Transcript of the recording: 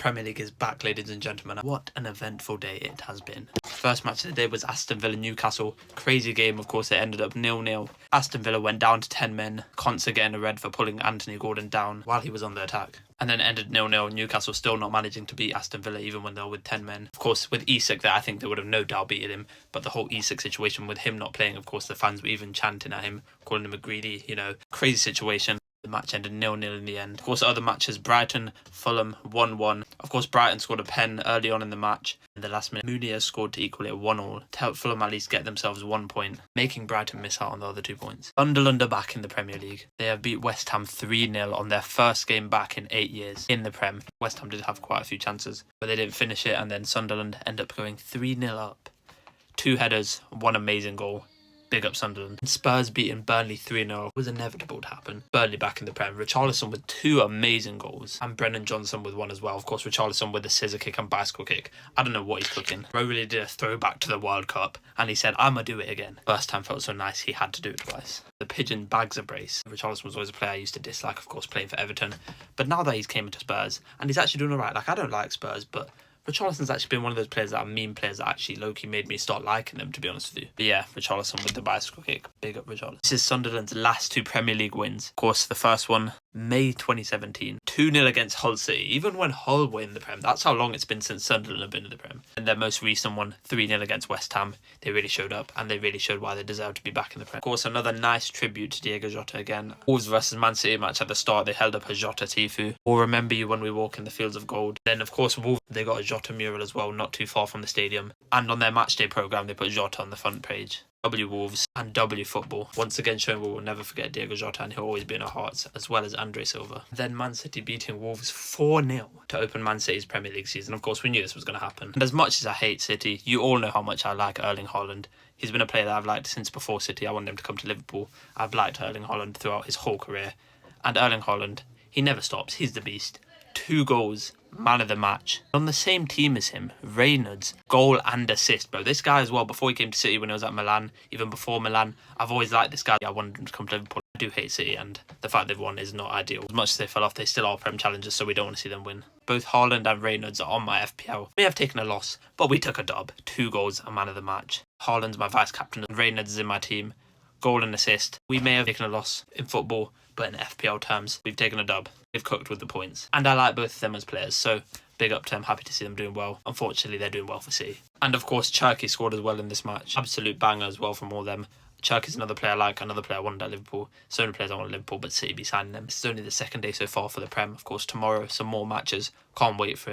Premier League is back, ladies and gentlemen. What an eventful day it has been. First match of the day was Aston Villa Newcastle. Crazy game, of course. It ended up 0-0. Aston Villa went down to 10 men. Konsa getting a red for pulling Anthony Gordon down while he was on the attack. And then it ended 0-0. Newcastle still not managing to beat Aston Villa even when they were with 10 men. Of course, with Isak there, I think they would have no doubt beaten him. But the whole Isak situation with him not playing, of course, the fans were even chanting at him, calling him a greedy, crazy situation. The match ended 0-0 in the end. Of course, other matches, Brighton, Fulham, 1-1. Of course, Brighton scored a pen early on in the match. In the last minute, Munier scored to equal it 1-1, to help Fulham at least get themselves 1 point, making Brighton miss out on the other 2 points. Sunderland are back in the Premier League. They have beat West Ham 3-0 on their first game back in 8 years in the Prem. West Ham did have quite a few chances, but they didn't finish it, and then Sunderland end up going 3-0 up. 2 headers, 1 amazing goal. Big up Sunderland. Spurs beating Burnley 3-0 was inevitable to happen. Burnley back in the Prem. Richarlison with 2 amazing goals. And Brennan Johnson with 1 as well. Of course, Richarlison with a scissor kick and bicycle kick. I don't know what he's cooking. Bro really did a throwback to the World Cup. And he said, I'ma do it again. First time felt so nice, he had to do it twice. The Pigeon bags a brace. Richarlison was always a player I used to dislike, of course, playing for Everton. But now that he's came into Spurs, and he's actually doing alright. Like, I don't like Spurs, but Richarlison's actually been one of those players that are meme players that actually low-key made me start liking them, to be honest with you. But yeah, Richarlison with the bicycle kick. Big up Richarlison. This is Sunderland's last 2 Premier League wins. Of course, the first one, May 2017. 2-0 against Hull City. Even when Hull were in the Prem, that's how long it's been since Sunderland have been in the Prem. And their most recent one, 3-0 against West Ham. They really showed up, and they really showed why they deserve to be back in the Prem. Of course, another nice tribute to Diego Jota again. Wolves versus Man City match at the start, they held up a Jota Tifu. We'll remember you when we walk in the fields of gold. Then, of course, Wolves, they got a Jota mural as well, not too far from the stadium. And on their matchday programme, they put Jota on the front page. W Wolves and W Football. Once again showing we will never forget Diego Jota, and he'll always be in our hearts, as well as Andre Silva. Then Man City beating Wolves 4-0 to open Man City's Premier League season. Of course, we knew this was going to happen. And as much as I hate City, you all know how much I like Erling Haaland. He's been a player that I've liked since before City. I want him to come to Liverpool. I've liked Erling Haaland throughout his whole career. And Erling Haaland, he never stops. He's the beast. 2 goals, man of the match. On the same team as him, Reynolds, goal and assist, bro. This guy as well, before he came to City when he was at Milan, even before Milan, I've always liked this guy. I wanted him to come to Liverpool. I do hate City, and the fact they've won is not ideal. As much as they fell off, they still are Prem challengers, so we don't want to see them win. Both Haaland and Reynolds are on my FPL. We have taken a loss, but we took a dub. 2 goals, a man of the match. Haaland's my vice-captain, and Reynolds is in my team. Goal and assist. We may have taken a loss in football, but in FPL terms, we've taken a dub. We've cooked with the points. And I like both of them as players, so big up to them. Happy to see them doing well. Unfortunately, they're doing well for City. And of course, Cherki scored as well in this match. Absolute banger as well from all of them. Cherki's another player I like, another player I wanted at Liverpool. So many players I want at Liverpool, but City be signing them. This is only the second day so far for the Prem. Of course, tomorrow, some more matches. Can't wait for it.